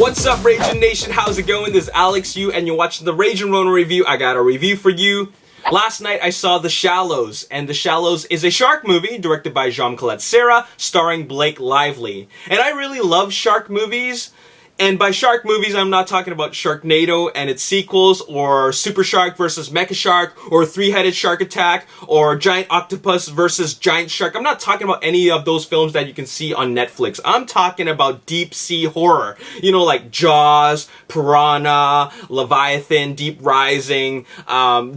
What's up, Ragin Nation? How's it going? This is Alex Yu, and you're watching the Ragin Ronin review. I got a review for you. Last night I saw The Shallows, and The Shallows is a shark movie directed by collet-sera, starring Blake Lively. And I really love shark movies. And by shark movies, I'm not talking about Sharknado and its sequels, or Super Shark versus Mecha Shark, or Three-Headed Shark Attack, or Giant Octopus versus Giant Shark. I'm not talking about any of those films that you can see on Netflix. I'm talking about deep sea horror. You know, like Jaws, Piranha, Leviathan, Deep Rising,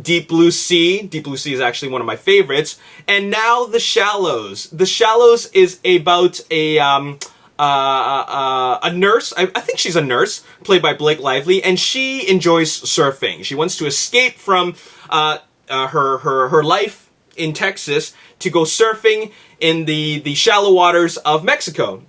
Deep Blue Sea. Deep Blue Sea is actually one of my favorites. And now The Shallows. The Shallows is about a nurse, I think she's a nurse, played by Blake Lively, and she enjoys surfing. She wants to escape from her life in Texas to go surfing in the shallow waters of Mexico.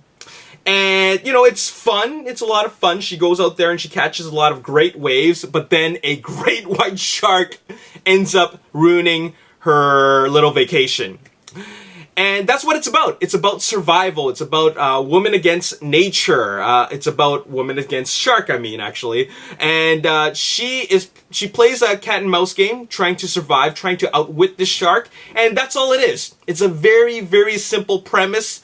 And, you know, it's fun. It's a lot of fun. She goes out there and she catches a lot of great waves, but then a great white shark ends up ruining her little vacation. And that's what it's about. It's about survival. It's about woman against nature. It's about woman against shark, actually. And she plays a cat and mouse game, trying to survive, trying to outwit the shark. And that's all it is. It's a very, very simple premise.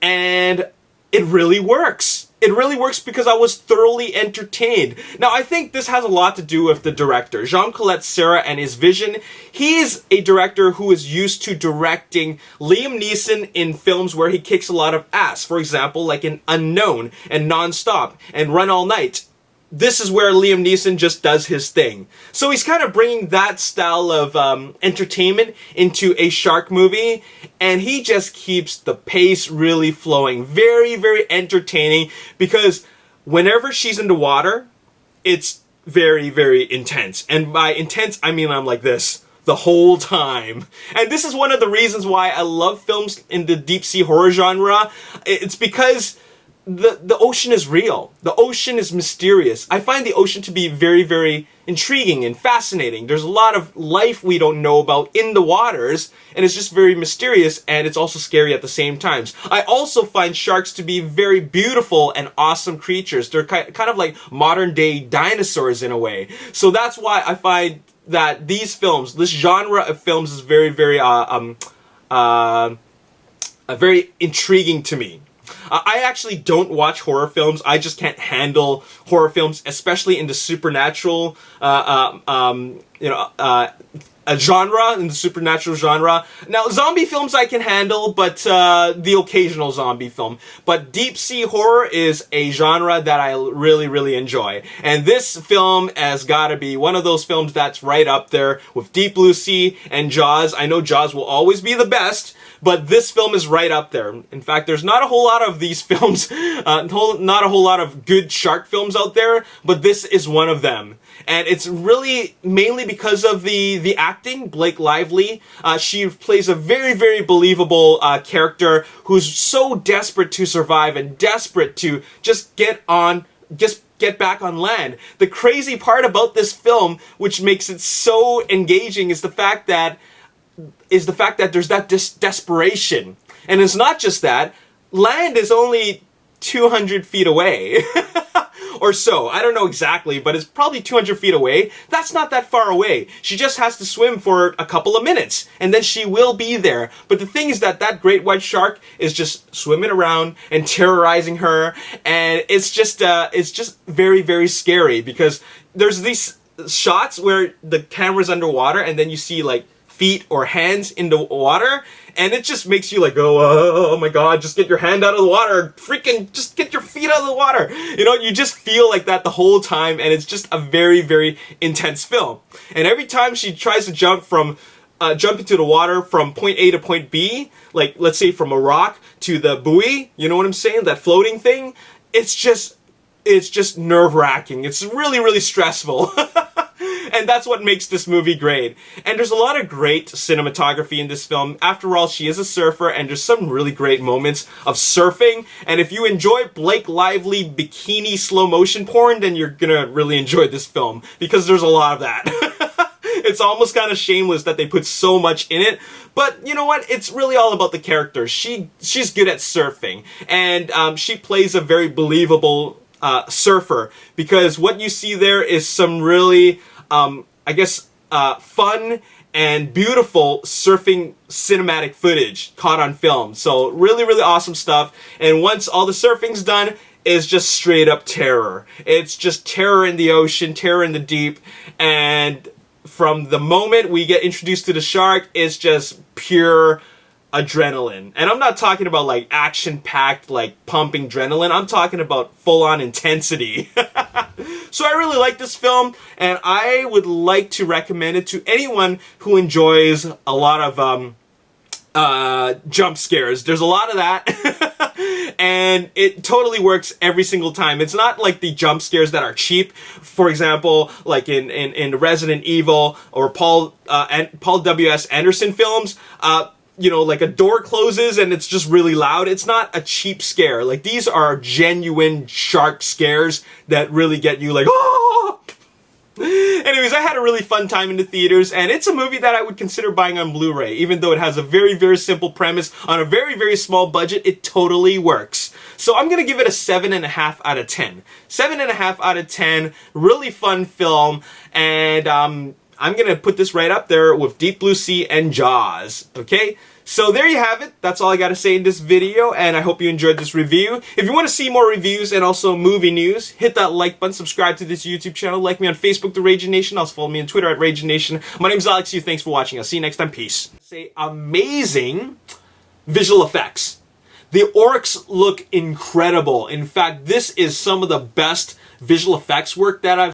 And it really works. It really works because I was thoroughly entertained. Now, I think this has a lot to do with the director, collet-sera, and his vision. He is a director who is used to directing Liam Neeson in films where he kicks a lot of ass. For example, like in Unknown and Nonstop and Run All Night. This is where Liam Neeson just does his thing. So he's kind of bringing that style of entertainment into a shark movie, and he just keeps the pace really flowing. Very, very entertaining, because whenever she's in the water, it's very, very intense. And by intense, I mean I'm like this the whole time. And this is one of the reasons why I love films in the deep sea horror genre. It's because the ocean is real. The ocean is mysterious. I find the ocean to be very, very intriguing and fascinating. There's a lot of life we don't know about in the waters, and it's just very mysterious, and it's also scary at the same time. I also find sharks to be very beautiful and awesome creatures. They're kind of like modern-day dinosaurs in a way. So that's why I find that these films, this genre of films, is very, very, very intriguing to me. I actually don't watch horror films. I just can't handle horror films, especially in the supernatural, a genre, in the supernatural genre. Now, zombie films I can handle, but the occasional zombie film. But deep sea horror is a genre that I really, really enjoy. And this film has got to be one of those films that's right up there with Deep Blue Sea and Jaws. I know Jaws will always be the best, but this film is right up there. In fact, there's not a whole lot of these films, not a whole lot of good shark films out there, but this is one of them. And it's really mainly because of the acting. Blake Lively, she plays a very, very believable character who's so desperate to survive and desperate to just get back on land. The crazy part about this film, which makes it so engaging, is the fact that there's that desperation. And it's not just that. Land is only 200 feet away. Or so. I don't know exactly, but it's probably 200 feet away. That's not that far away. She just has to swim for a couple of minutes, and then she will be there. But the thing is that great white shark is just swimming around and terrorizing her, and it's just very, very scary, because there's these shots where the camera's underwater, and then you see like feet or hands in the water, and it just makes you like go, oh my god, just get your hand out of the water, freaking just get your feet out of the water. You know, you just feel like that the whole time, and it's just a very, very intense film. And every time she tries to jump into the water from point A to point B, like let's say from a rock to the buoy, you know what I'm saying, that floating thing, it's just nerve-wracking. It's really, really stressful. And that's what makes this movie great. And there's a lot of great cinematography in this film. After all, she is a surfer, and there's some really great moments of surfing. And if you enjoy Blake Lively bikini slow motion porn, then you're gonna really enjoy this film, because there's a lot of that. It's almost kind of shameless that they put so much in it. But you know what? It's really all about the character. She's good at surfing, and she plays a very believable surfer, because what you see there is some really, I guess, fun and beautiful surfing cinematic footage caught on film. So really, really awesome stuff. And once all the surfing's done, it's just straight up terror. It's just terror in the ocean, terror in the deep, and from the moment we get introduced to the shark, it's just pure adrenaline. And I'm not talking about like action-packed, like pumping adrenaline. I'm talking about full-on intensity. So I really like this film, and I would like to recommend it to anyone who enjoys a lot of jump scares. There's a lot of that. And it totally works every single time. It's not like the jump scares that are cheap. For example, like in Resident Evil or Paul W.S. Anderson films, you know, like a door closes and it's just really loud. It's not a cheap scare. Like, these are genuine shark scares that really get you like, oh! Anyways, I had a really fun time in the theaters, and it's a movie that I would consider buying on Blu-ray. Even though it has a very, very simple premise on a very, very small budget, it totally works. So I'm gonna give it a 7.5 out of 10. 7.5 out of 10, really fun film, and I'm gonna put this right up there with Deep Blue Sea and Jaws, okay? So there you have it. That's all I gotta say in this video, and I hope you enjoyed this review. If you want to see more reviews and also movie news, hit that like button, subscribe to this YouTube channel, like me on Facebook, The Ragin Nation. Also follow me on Twitter at Ragin Nation. My name's Alex Yu. Thanks for watching. I'll see you next time. Peace. Say amazing visual effects. The orcs look incredible. In fact, this is some of the best visual effects work that I've